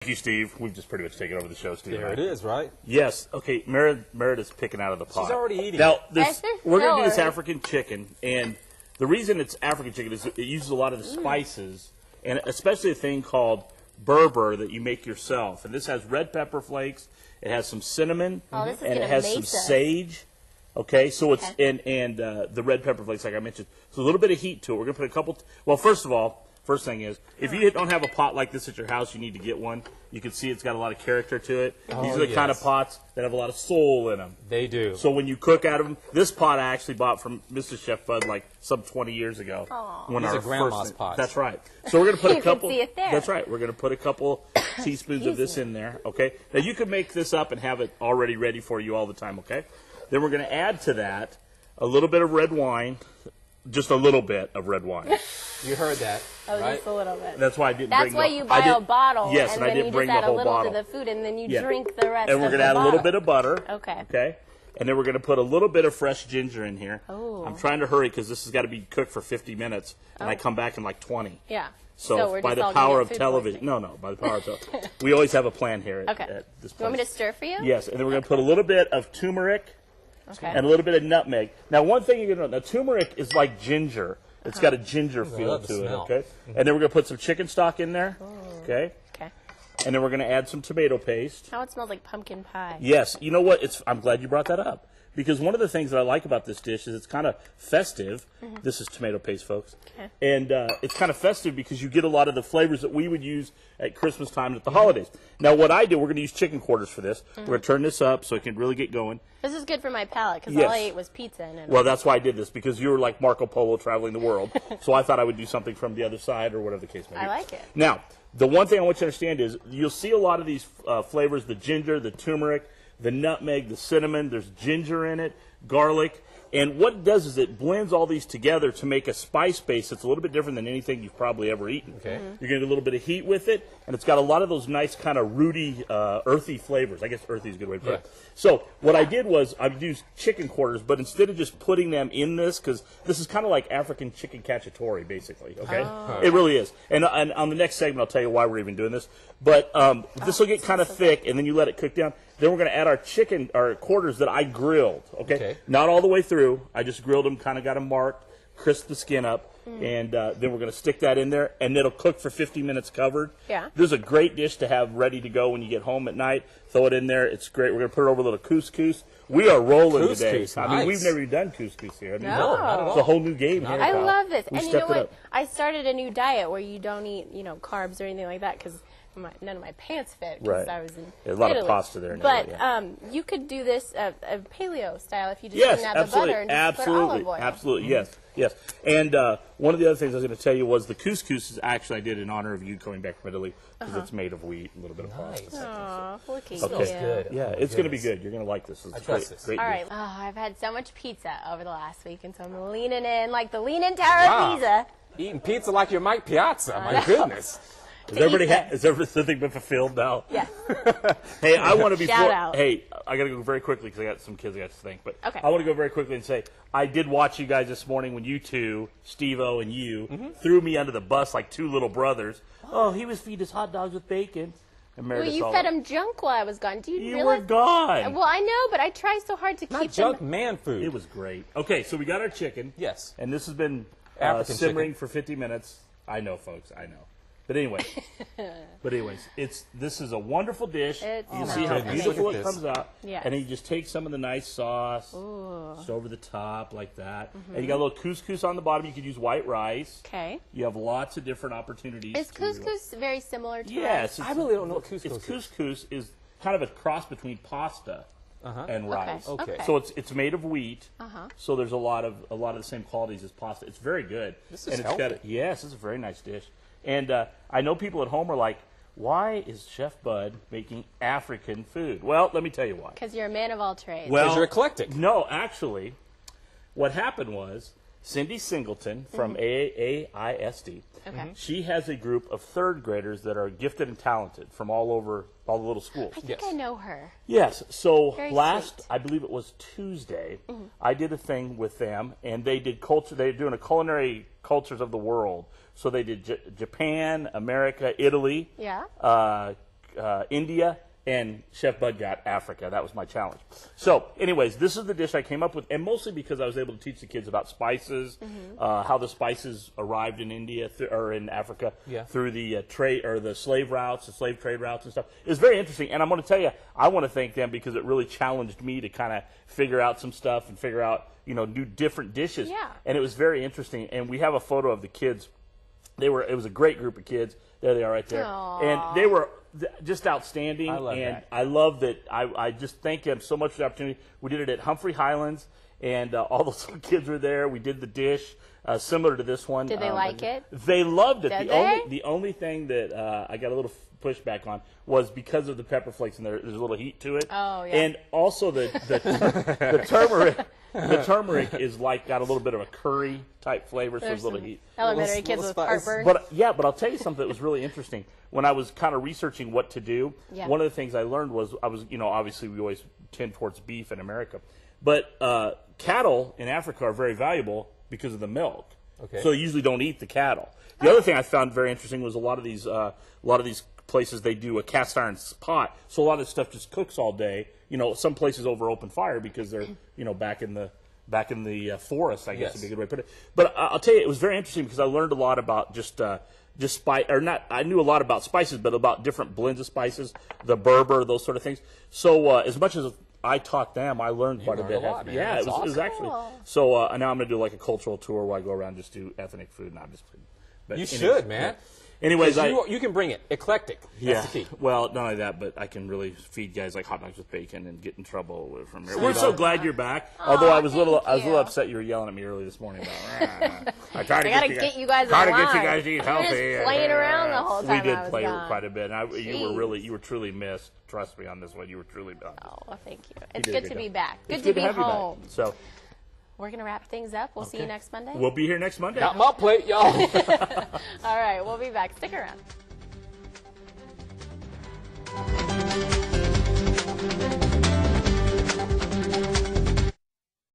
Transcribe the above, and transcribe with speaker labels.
Speaker 1: Thank you, Steve. We've just pretty much taken over the show, Steve.
Speaker 2: There it is, right?
Speaker 1: Yes. Okay, Meredith's picking out of the pot.
Speaker 2: She's already eating.
Speaker 1: Now, we're going to do this African chicken, and the reason it's African chicken is it uses a lot of the spices, and especially a thing called Berber that you make yourself. And this has red pepper flakes, it has some cinnamon, and it has some sage. Okay, so it's and the red pepper flakes, like I mentioned. So a little bit of heat to it. We're going to put a couple. Well, first of all, first thing is, if you don't have a pot like this at your house, you need to get one. You can see it's got a lot of character to it. These are the kind of pots that have a lot of soul in them.
Speaker 2: They do.
Speaker 1: So when you cook out of them, this pot I actually bought from Mr. Chef Bud like some 20 years ago.
Speaker 2: When these are grandma's pots.
Speaker 1: That's right. So we're going to put a couple.
Speaker 3: You can see it there.
Speaker 1: That's right. We're going to put a couple teaspoons of this in there. Okay. Now you can make this up and have it already ready for you all the time. Okay. Then we're going to add to that a little bit of red wine. Just a little bit of red wine.
Speaker 2: You heard that, right?
Speaker 3: Just a little bit.
Speaker 1: That's why I didn't bring
Speaker 3: That's why you buy a bottle.
Speaker 1: Yes,
Speaker 3: and
Speaker 1: I didn't bring the whole
Speaker 3: bottle.
Speaker 1: bottle.
Speaker 3: To the food, and then you drink the rest.
Speaker 1: And we're going to add a little bit of butter.
Speaker 3: Okay.
Speaker 1: Okay. And then we're going to put a little bit of fresh ginger in here.
Speaker 3: Oh.
Speaker 1: I'm trying to hurry because this has got to be cooked for 50 minutes, and I come back in like 20.
Speaker 3: Yeah.
Speaker 1: So
Speaker 3: we're
Speaker 1: by
Speaker 3: just
Speaker 1: the
Speaker 3: all
Speaker 1: power
Speaker 3: gonna
Speaker 1: of
Speaker 3: get food
Speaker 1: television. No, by the power of television. We always have a plan here at this place.
Speaker 3: You want me to stir for you?
Speaker 1: Yes, and then we're going to put a little bit of turmeric and a little bit of nutmeg. Now, one thing you're going to know, turmeric is like ginger. It's got a ginger feel to it, okay? And then we're going to put some chicken stock in there, okay?
Speaker 3: Okay.
Speaker 1: And then we're going to add some tomato paste.
Speaker 3: Now it smells like pumpkin pie.
Speaker 1: Yes. You know what? I'm glad you brought that up. Because one of the things that I like about this dish is it's kind of festive. This is tomato paste, folks.
Speaker 3: Okay.
Speaker 1: And it's kind of festive because you get a lot of the flavors that we would use at Christmas time and at the holidays. Now, what I do, we're going to use chicken quarters for this. We're going to turn this up so it can really get going.
Speaker 3: This is good for my palate because all I ate was pizza. And
Speaker 1: well, that's why I did this, because you were like Marco Polo traveling the world. So I thought I would do something from the other side or whatever the case may be.
Speaker 3: I like it.
Speaker 1: Now, the one thing I want you to understand is you'll see a lot of these flavors, the ginger, the turmeric, the nutmeg, the cinnamon. There's ginger in it, garlic. And what it does is it blends all these together to make a spice base that's a little bit different than anything you've probably ever eaten.
Speaker 2: Okay.
Speaker 1: You're going to get a little bit of heat with it, and it's got a lot of those nice kind of rooty, earthy flavors. I guess earthy is a good way to put it. So what I did was I used chicken quarters, but instead of just putting them in this, because this is kind of like African chicken cacciatore, basically. Okay, it really is. And on the next segment, I'll tell you why we're even doing this. But this will get kind of thick, and then you let it cook down. Then we're going to add our quarters that I grilled. Okay, not all the way through. I just grilled them, kind of got them marked, crisped the skin up, and then we're going to stick that in there, and it'll cook for 50 minutes covered.
Speaker 3: Yeah.
Speaker 1: This is a great dish to have ready to go when you get home at night. Throw it in there. It's great. We're going to put it over a little couscous. We are rolling today.
Speaker 2: Nice.
Speaker 1: I mean, we've never done couscous here.
Speaker 3: No, not
Speaker 2: at all.
Speaker 1: It's a whole new game here.
Speaker 3: I love this.
Speaker 1: We
Speaker 3: And you know
Speaker 1: stepped it
Speaker 3: what?
Speaker 1: up.
Speaker 3: I started a new diet where you don't eat, carbs or anything like that because none of my pants fit because I was in
Speaker 1: There's a lot
Speaker 3: Italy.
Speaker 1: of pasta there.
Speaker 3: But you could do this paleo style if you just didn't have the butter and just put olive oil.
Speaker 1: Absolutely, yes. And one of the other things I was going to tell you was the couscous is actually I did in honor of you coming back from Italy because it's made of wheat, a little bit of pasta.
Speaker 3: Aw, look at you.
Speaker 2: Good.
Speaker 1: Yeah, it's going to be good. You're going to like this. It's
Speaker 2: I trust this.
Speaker 1: Great
Speaker 3: All
Speaker 1: dish.
Speaker 3: right. I've had so much pizza over the last week, and so I'm leaning in like the Leaning Tower of Pisa.
Speaker 2: Eating pizza like you're Mike Piazza. My goodness.
Speaker 1: Is everything been fulfilled now?
Speaker 3: Yeah.
Speaker 1: Hey, I want to
Speaker 3: Shout out.
Speaker 1: Hey, I got to go very quickly because I got some kids I got to thank. But
Speaker 3: Okay.
Speaker 1: I want to go very quickly and say I did watch you guys this morning when you two, Steve-O and you, threw me under the bus like two little brothers. Oh, he was feeding us hot dogs with bacon. And
Speaker 3: Well,
Speaker 1: Meredith's
Speaker 3: you
Speaker 1: all
Speaker 3: fed
Speaker 1: like,
Speaker 3: him junk while I was gone. Do you
Speaker 1: You
Speaker 3: realize?
Speaker 1: were gone.
Speaker 3: Well, I know, but I try so hard to
Speaker 2: Not
Speaker 3: keep
Speaker 2: junk,
Speaker 3: them.
Speaker 2: man food.
Speaker 1: It was great. Okay, so we got our chicken.
Speaker 2: Yes.
Speaker 1: And this has been
Speaker 2: African
Speaker 1: simmering
Speaker 2: chicken.
Speaker 1: for 50 minutes. I know, folks. I know. But anyways, this is a wonderful dish.
Speaker 3: It
Speaker 1: You
Speaker 3: smells
Speaker 1: see how
Speaker 3: amazing.
Speaker 1: beautiful
Speaker 2: Look
Speaker 1: it
Speaker 2: at
Speaker 1: comes out.
Speaker 3: Yes.
Speaker 1: And then you just take some of the nice sauce, just over the top like that. And you got a little couscous on the bottom. You could use white rice.
Speaker 3: Okay.
Speaker 1: You have lots of different opportunities.
Speaker 3: Is couscous very similar to
Speaker 1: Yes.
Speaker 2: I really don't know what couscous is.
Speaker 1: Couscous is kind of a cross between pasta and rice.
Speaker 2: Okay.
Speaker 1: So it's made of wheat. So there's a lot of the same qualities as pasta. It's very good.
Speaker 2: This is
Speaker 1: and it's
Speaker 2: healthy.
Speaker 1: yes, it's a very nice dish. And I know people at home are like, why is Chef Bud making African food? Well, let me tell you why.
Speaker 3: Because you're a man of all trades.
Speaker 1: Well,
Speaker 2: you're eclectic.
Speaker 1: No, actually, what happened was Cindy Singleton from AAISD.
Speaker 3: Okay.
Speaker 1: She has a group of third graders that are gifted and talented from all over all the little schools.
Speaker 3: I think I know her.
Speaker 1: Yes. So
Speaker 3: Very
Speaker 1: last,
Speaker 3: sweet.
Speaker 1: I believe it was Tuesday, I did a thing with them, and they did culture. They're doing a culinary cultures of the world. So they did Japan, America, Italy, India, and Chef Bud got Africa. That was my challenge. So, anyways, this is the dish I came up with, and mostly because I was able to teach the kids about spices, how the spices arrived in India or in Africa through the trade or the slave routes, the slave trade routes and stuff. It was very interesting, and I'm going to tell you, I want to thank them because it really challenged me to kind of figure out some stuff and figure out, do different dishes.
Speaker 3: Yeah.
Speaker 1: And it was very interesting. And we have a photo of the kids. It was a great group of kids. There they are right there.
Speaker 3: Aww.
Speaker 1: And they were just outstanding.
Speaker 2: I love
Speaker 1: and
Speaker 2: that.
Speaker 1: I love that. I just thank them so much for the opportunity. We did it at Humphrey Highlands, and all those little kids were there. We did the dish similar to this one.
Speaker 3: Did they like it?
Speaker 1: They loved it.
Speaker 3: Did
Speaker 1: The only thing that I got a little pushback on was because of the pepper flakes, and there's a little heat to it.
Speaker 3: Oh, yeah.
Speaker 1: And also the turmeric. The turmeric is got a little bit of a curry type flavor, so there's a little heat.
Speaker 3: Elementary kids with heartburn.
Speaker 1: But I'll tell you something that was really interesting. When I was kind of researching what to do, one of the things I learned was obviously we always tend towards beef in America, but cattle in Africa are very valuable because of the milk.
Speaker 2: Okay.
Speaker 1: So you usually don't eat the cattle. The other thing I found very interesting was a lot of these places they do a cast iron pot, so a lot of this stuff just cooks all day. Some places over open fire because they're back in the forest, I guess would be a good way to put it. But I'll tell you, it was very interesting because I learned a lot about just spice, or not. I knew a lot about spices, but about different blends of spices, the Berber, those sort of things. So as much as I taught them, I learned quite a bit.
Speaker 2: learned a lot, man.
Speaker 1: Yeah,
Speaker 2: That's
Speaker 1: it was actually.
Speaker 3: Cool.
Speaker 1: So now I'm going to do like a cultural tour where I go around and just do ethnic food. And I'm just. But
Speaker 2: You should, man.
Speaker 1: Anyways,
Speaker 2: you can bring it. Eclectic. That's the key.
Speaker 1: Well, not only that, but I can really feed guys like hot dogs with bacon and get in trouble from here. We're so glad you're back. Although I was a little upset you were yelling at me early this morning about. I tried to
Speaker 3: get you guys
Speaker 1: try to
Speaker 3: in
Speaker 1: get you
Speaker 3: line.
Speaker 1: guys to eat healthy.
Speaker 3: You're just playing around the whole time.
Speaker 1: We did
Speaker 3: I was
Speaker 1: play
Speaker 3: gone.
Speaker 1: quite a bit. And you were truly missed. Trust me on this one. You were truly missed.
Speaker 3: Oh, well, thank you. It's
Speaker 1: did a
Speaker 3: good
Speaker 1: good
Speaker 3: to be
Speaker 1: job.
Speaker 3: back.
Speaker 1: It's
Speaker 3: Good to be
Speaker 1: have you back.
Speaker 3: home.
Speaker 1: So
Speaker 3: We're going to wrap things up. We'll see you next Monday.
Speaker 1: we'll be here next Monday.
Speaker 2: Got my plate, y'all.
Speaker 3: All right, we'll be back. Stick around.